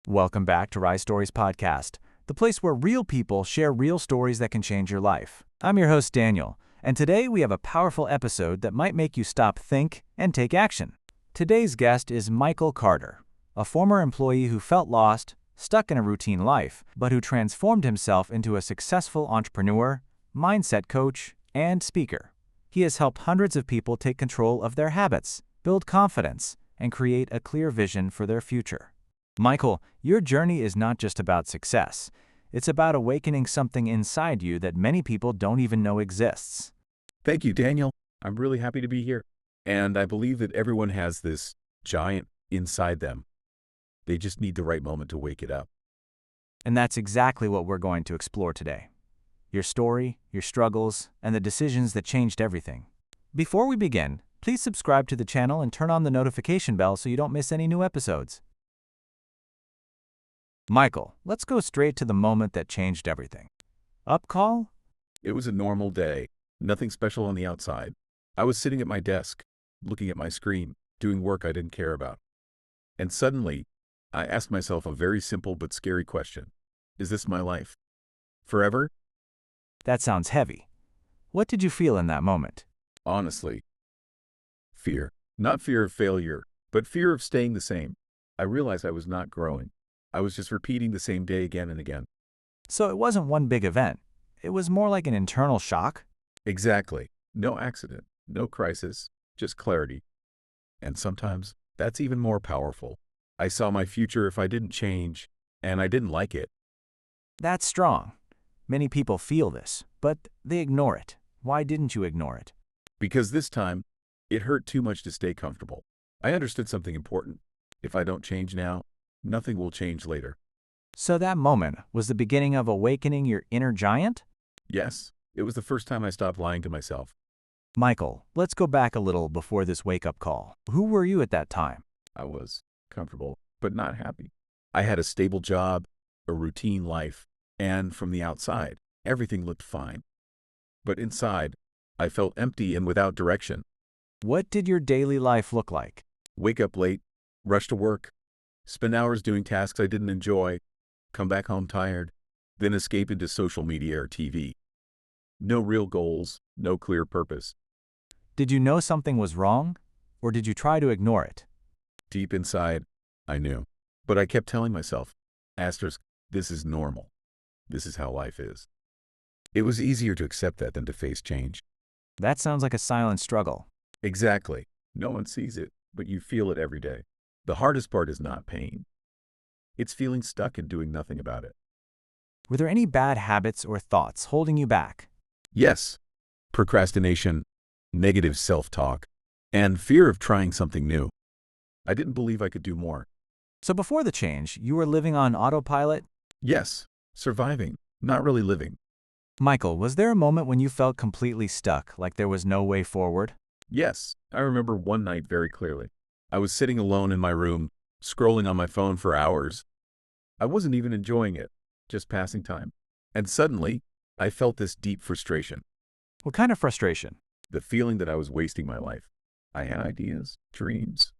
Welcome back to Rise Stories Podcast, the place where real people share real stories that can change your life. I'm your host, Daniel, and today we have a powerful episode that might make you stop, think, and take action. Today's guest is Michael Carter, a former employee who felt lost, stuck in a routine life, but who transformed himself into a successful entrepreneur, mindset coach, and speaker. He has helped hundreds of people take control of their habits, build confidence, and create a clear vision for their future. Michael, your journey is not just about success. It's about awakening something inside you that many people don't even know exists. Thank you, Daniel. I'm really happy to be here. And I believe that everyone has this giant inside them. They just need the right moment to wake it up. And that's exactly what we're going to explore today. Your story, your struggles, and the decisions that changed everything. Before we begin, please subscribe to the channel and turn on the notification bell so you don't miss any new episodes. Michael, let's go straight to the moment that changed everything. Up call? It was a normal day, nothing special on the outside. I was sitting at my desk, looking at my screen, doing work I didn't care about. And suddenly, I asked myself a very simple but scary question. Is this my life? Forever? That sounds heavy. What did you feel in that moment? Honestly, fear. Not fear of failure, but fear of staying the same. I realized I was not growing. I was just repeating the same day again and again. So it wasn't one big event. It was more like an internal shock? Exactly. No accident, no crisis, just clarity. And sometimes that's even more powerful. I saw my future if I didn't change, and I didn't like it. That's strong. Many people feel this, but they ignore it. Why didn't you ignore it? Because this time, it hurt too much to stay comfortable. I understood something important. If I don't change now, nothing will change later. So that moment was the beginning of awakening your inner giant? Yes, it was the first time I stopped lying to myself. Michael, let's go back a little before this wake-up call. Who were you at that time? I was comfortable, but not happy. I had a stable job, a routine life, and from the outside, everything looked fine. But inside, I felt empty and without direction. What did your daily life look like? Wake up late, rush to work, spend hours doing tasks I didn't enjoy, come back home tired, then escape into social media or TV. No real goals, no clear purpose. Did you know something was wrong, or did you try to ignore it? Deep inside, I knew. But I kept telling myself, asterisk, this is normal. This is how life is. It was easier to accept that than to face change. That sounds like a silent struggle. Exactly. No one sees it, but you feel it every day. The hardest part is not pain. It's feeling stuck and doing nothing about it. Were there any bad habits or thoughts holding you back? Yes, procrastination, negative self-talk, and fear of trying something new. I didn't believe I could do more. So before the change, you were living on autopilot? Yes, surviving, not really living. Michael, was there a moment when you felt completely stuck, like there was no way forward? Yes, I remember one night very clearly. I was sitting alone in my room, scrolling on my phone for hours. I wasn't even enjoying it, just passing time. And suddenly, I felt this deep frustration. What kind of frustration? The feeling that I was wasting my life. I had ideas, dreams,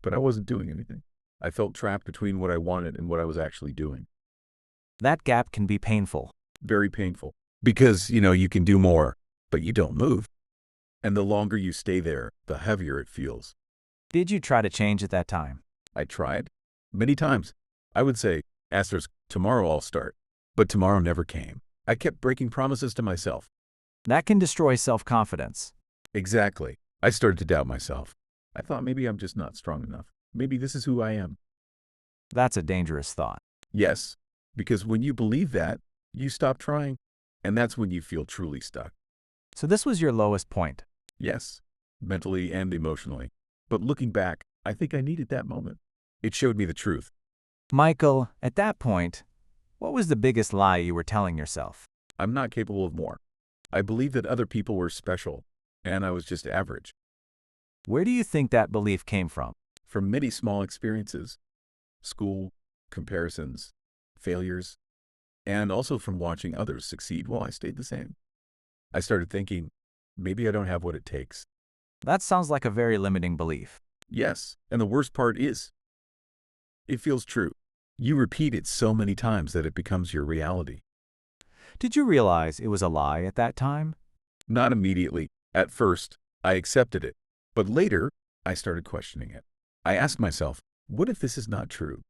but I wasn't doing anything. I felt trapped between what I wanted and what I was actually doing. That gap can be painful. Very painful. Because, you can do more, but you don't move. And the longer you stay there, the heavier it feels. Did you try to change at that time? I tried. Many times. I would say, asterisk, tomorrow I'll start. But tomorrow never came. I kept breaking promises to myself. That can destroy self-confidence. Exactly. I started to doubt myself. I thought maybe I'm just not strong enough. Maybe this is who I am. That's a dangerous thought. Yes, because when you believe that, you stop trying. And that's when you feel truly stuck. So this was your lowest point. Yes, mentally and emotionally. But looking back, I think I needed that moment. It showed me the truth. Michael, at that point, what was the biggest lie you were telling yourself? I'm not capable of more. I believed that other people were special, and I was just average. Where do you think that belief came from? From many small experiences, school, comparisons, failures, and also from watching others succeed while I stayed the same. I started thinking, maybe I don't have what it takes. That sounds like a very limiting belief. Yes, and the worst part is, it feels true. You repeat it so many times that it becomes your reality. Did you realize it was a lie at that time? Not immediately. At first, I accepted it. But later, I started questioning it. I asked myself, what if this is not true?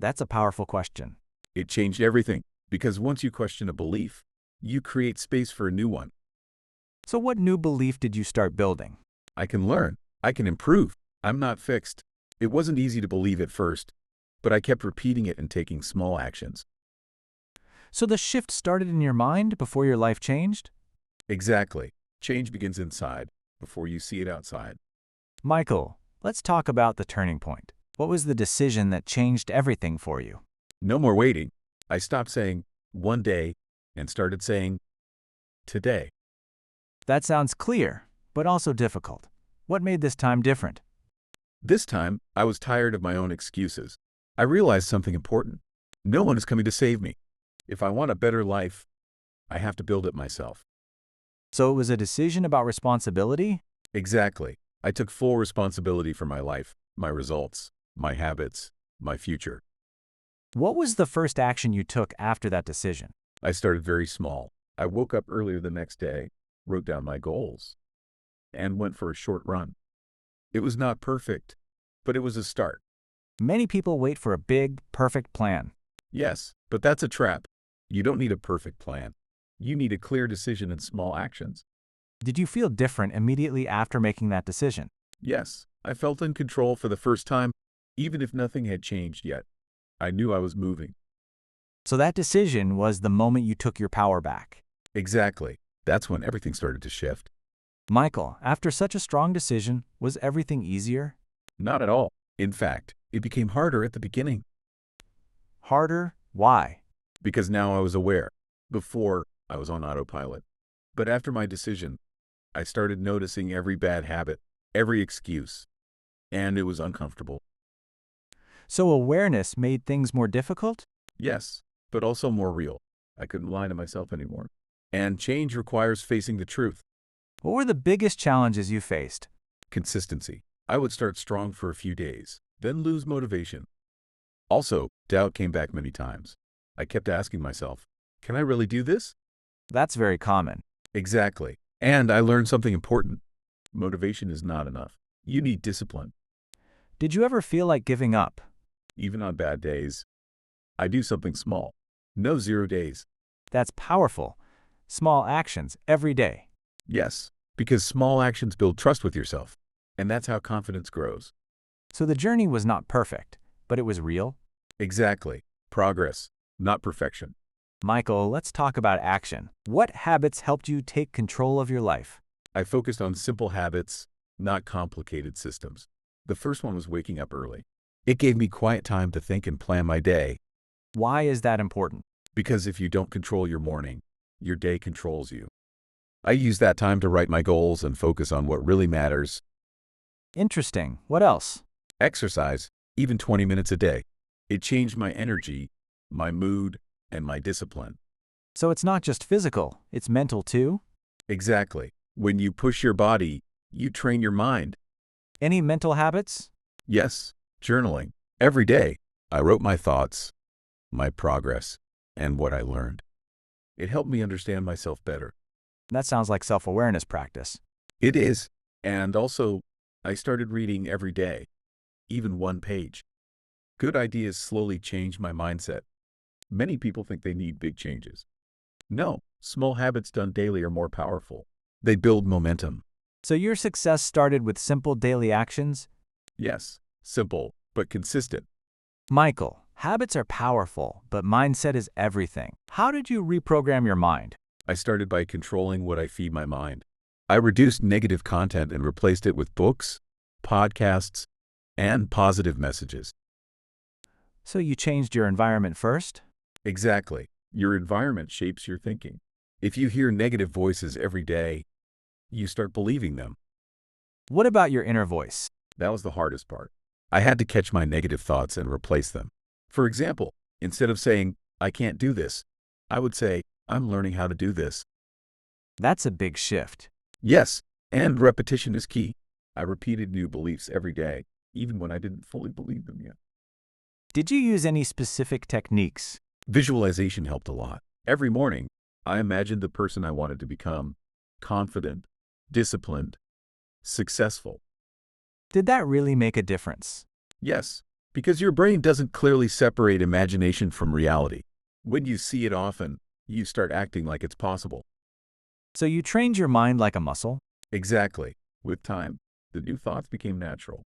That's a powerful question. It changed everything, because once you question a belief, you create space for a new one. So what new belief did you start building? I can learn. I can improve. I'm not fixed. It wasn't easy to believe at first, but I kept repeating it and taking small actions. So the shift started in your mind before your life changed? Exactly. Change begins inside, before you see it outside. Michael, let's talk about the turning point. What was the decision that changed everything for you? No more waiting. I stopped saying, one day, and started saying, today. That sounds clear, but also difficult. What made this time different? This time, I was tired of my own excuses. I realized something important. No one is coming to save me. If I want a better life, I have to build it myself. So it was a decision about responsibility? Exactly. I took full responsibility for my life, my results, my habits, my future. What was the first action you took after that decision? I started very small. I woke up earlier the next day, wrote down my goals, and went for a short run. It was not perfect, but it was a start. Many people wait for a big, perfect plan. Yes, but that's a trap. You don't need a perfect plan. You need a clear decision and small actions. Did you feel different immediately after making that decision? Yes, I felt in control for the first time, even if nothing had changed yet. I knew I was moving. So that decision was the moment you took your power back. Exactly. That's when everything started to shift. Michael, after such a strong decision, was everything easier? Not at all. In fact, it became harder at the beginning. Harder? Why? Because now I was aware. Before, I was on autopilot. But after my decision, I started noticing every bad habit, every excuse, and it was uncomfortable. So awareness made things more difficult? Yes, but also more real. I couldn't lie to myself anymore. And change requires facing the truth. What were the biggest challenges you faced? Consistency. I would start strong for a few days, then lose motivation. Also, doubt came back many times. I kept asking myself, can I really do this? That's very common. Exactly. And I learned something important. Motivation is not enough. You need discipline. Did you ever feel like giving up? Even on bad days, I do something small. No 0 days. That's powerful. Small actions every day. Yes, because small actions build trust with yourself. And that's how confidence grows. So the journey was not perfect, but it was real? Exactly. Progress, not perfection. Michael, let's talk about action. What habits helped you take control of your life? I focused on simple habits, not complicated systems. The first one was waking up early. It gave me quiet time to think and plan my day. Why is that important? Because if you don't control your morning, your day controls you. I use that time to write my goals and focus on what really matters. Interesting. What else? Exercise, even 20 minutes a day. It changed my energy, my mood, and my discipline. So it's not just physical, it's mental too? Exactly. When you push your body, you train your mind. Any mental habits? Yes, journaling. Every day, I wrote my thoughts, my progress, and what I learned. It helped me understand myself better. That sounds like self-awareness practice. It is. And also, I started reading every day, even one page. Good ideas slowly changed my mindset. Many people think they need big changes. No, small habits done daily are more powerful. They build momentum. So your success started with simple daily actions? Yes, simple, but consistent. Michael, habits are powerful, but mindset is everything. How did you reprogram your mind? I started by controlling what I feed my mind. I reduced negative content and replaced it with books, podcasts, and positive messages. So you changed your environment first? Exactly. Your environment shapes your thinking. If you hear negative voices every day, you start believing them. What about your inner voice? That was the hardest part. I had to catch my negative thoughts and replace them. For example, instead of saying, I can't do this, I would say, I'm learning how to do this. That's a big shift. Yes, and repetition is key. I repeated new beliefs every day, even when I didn't fully believe them yet. Did you use any specific techniques? Visualization helped a lot. Every morning, I imagined the person I wanted to become: confident, disciplined, successful. Did that really make a difference? Yes, because your brain doesn't clearly separate imagination from reality. When you see it often, you start acting like it's possible. So you trained your mind like a muscle? Exactly. With time, the new thoughts became natural.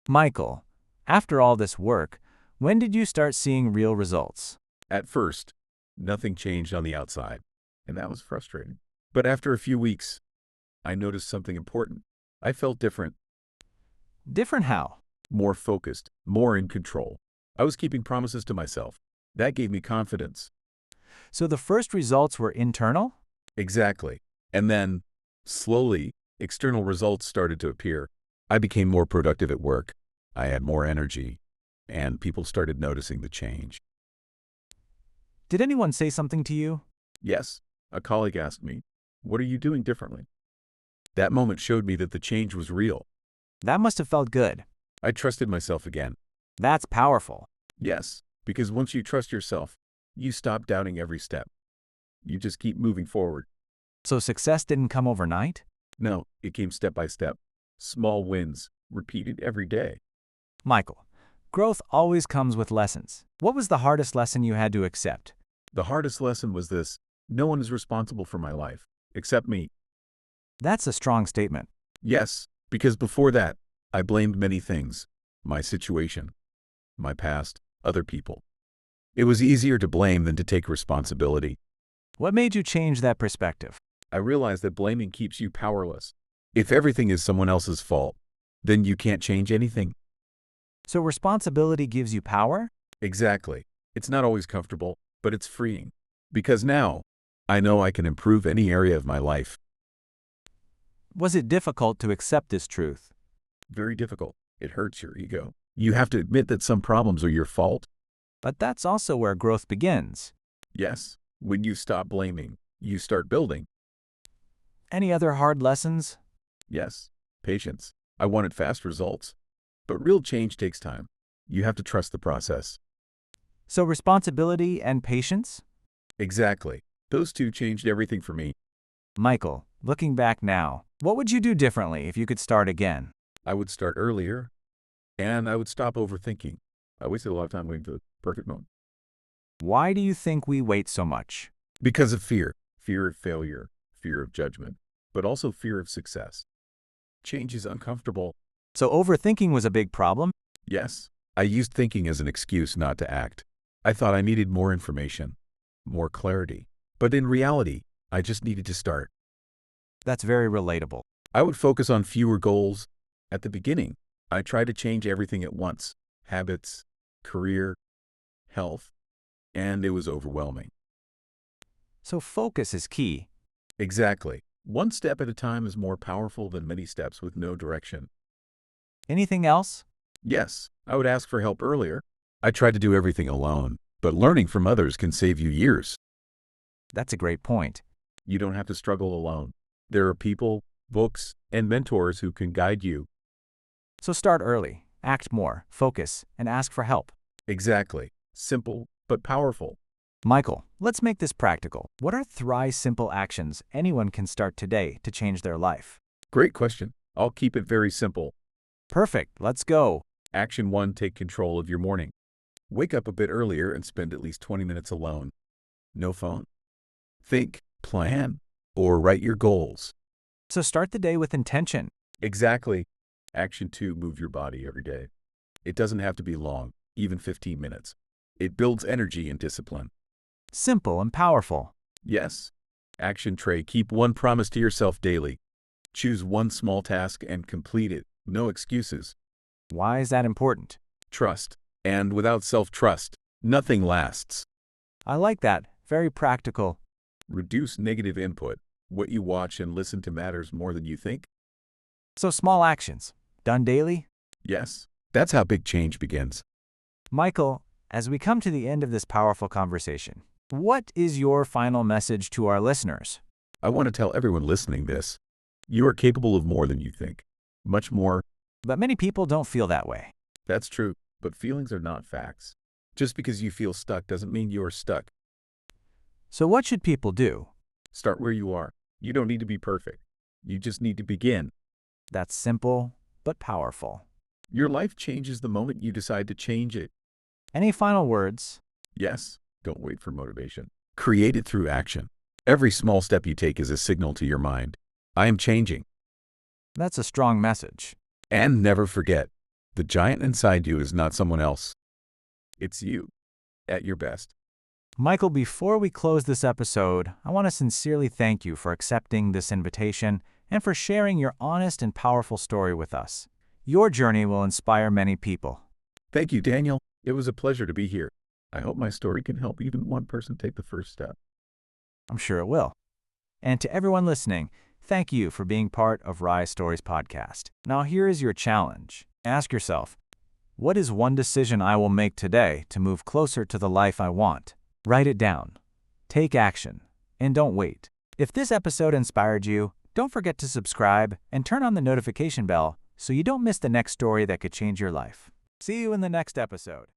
Michael, after all this work, when did you start seeing real results? At first, nothing changed on the outside, and that was frustrating. But after a few weeks, I noticed something important. I felt different, Different how? more focused, more in control. I was keeping promises to myself. That gave me confidence. So the first results were internal? Exactly. And then, slowly, external results started to appear. I became more productive at work. I had more energy, and people started noticing the change. Did anyone say something to you? Yes, a colleague asked me, "What are you doing differently?" That moment showed me that the change was real. That must have felt good. I trusted myself again. That's powerful. Yes, because once you trust yourself, you stop doubting every step. You just keep moving forward. So success didn't come overnight? No, it came step by step. Small wins, repeated every day. Michael, growth always comes with lessons. What was the hardest lesson you had to accept? The hardest lesson was this: no one is responsible for my life, except me. That's a strong statement. Yes, because before that, I blamed many things: my situation, my past, other people. It was easier to blame than to take responsibility. What made you change that perspective? I realized that blaming keeps you powerless. If everything is someone else's fault, then you can't change anything. So responsibility gives you power? Exactly. It's not always comfortable, but it's freeing. Because now, I know I can improve any area of my life. Was it difficult to accept this truth? Very difficult. It hurts your ego. You have to admit that some problems are your fault. But that's also where growth begins. Yes, when you stop blaming, you start building. Any other hard lessons? Yes, patience. I wanted fast results. But real change takes time. You have to trust the process. So responsibility and patience? Exactly. Those two changed everything for me. Michael, looking back now, what would you do differently if you could start again? I would start earlier, and I would stop overthinking. I wasted a lot of time waiting for the perfect moment. Why do you think we wait so much? Because of fear. Fear of failure, fear of judgment, but also fear of success. Change is uncomfortable. So overthinking was a big problem? Yes, I used thinking as an excuse not to act. I thought I needed more information, more clarity. But in reality, I just needed to start. That's very relatable. I would focus on fewer goals. At the beginning, I tried to change everything at once: habits, career, health, and it was overwhelming. So focus is key. Exactly. One step at a time is more powerful than many steps with no direction. Anything else? Yes, I would ask for help earlier. I tried to do everything alone, but learning from others can save you years. That's a great point. You don't have to struggle alone. There are people, books, and mentors who can guide you. So start early, act more, focus, and ask for help. Exactly. Simple, but powerful. Michael, let's make this practical. What are 3 simple actions anyone can start today to change their life? Great question. I'll keep it very simple. Perfect, let's go. Action 1: take control of your morning. Wake up a bit earlier and spend at least 20 minutes alone. No phone. Think, plan, or write your goals. So start the day with intention. Exactly. Action 2: move your body every day. It doesn't have to be long, even 15 minutes. It builds energy and discipline. Simple and powerful. Yes. Action 3: keep one promise to yourself daily. Choose one small task and complete it. No excuses. Why is that important? Trust. And without self-trust, nothing lasts. I like that. Very practical. Reduce negative input. What you watch and listen to matters more than you think. So small actions, done daily? Yes. That's how big change begins. Michael, as we come to the end of this powerful conversation, what is your final message to our listeners? I want to tell everyone listening this: you are capable of more than you think. Much more. But many people don't feel that way. That's true, but feelings are not facts. Just because you feel stuck doesn't mean you're stuck. So what should people do? Start where you are. You don't need to be perfect. You just need to begin. That's simple, but powerful. Your life changes the moment you decide to change it. Any final words? Yes, don't wait for motivation. Create it through action. Every small step you take is a signal to your mind. I am changing. That's a strong message. And never forget, the giant inside you is not someone else. It's you, at your best. Michael, before we close this episode, I want to sincerely thank you for accepting this invitation and for sharing your honest and powerful story with us. Your journey will inspire many people. Thank you, Daniel. It was a pleasure to be here. I hope my story can help even one person take the first step. I'm sure it will. And to everyone listening, thank you for being part of Rise Stories podcast. Now here is your challenge. Ask yourself, what is one decision I will make today to move closer to the life I want? Write it down. Take action. And don't wait. If this episode inspired you, don't forget to subscribe and turn on the notification bell so you don't miss the next story that could change your life. See you in the next episode.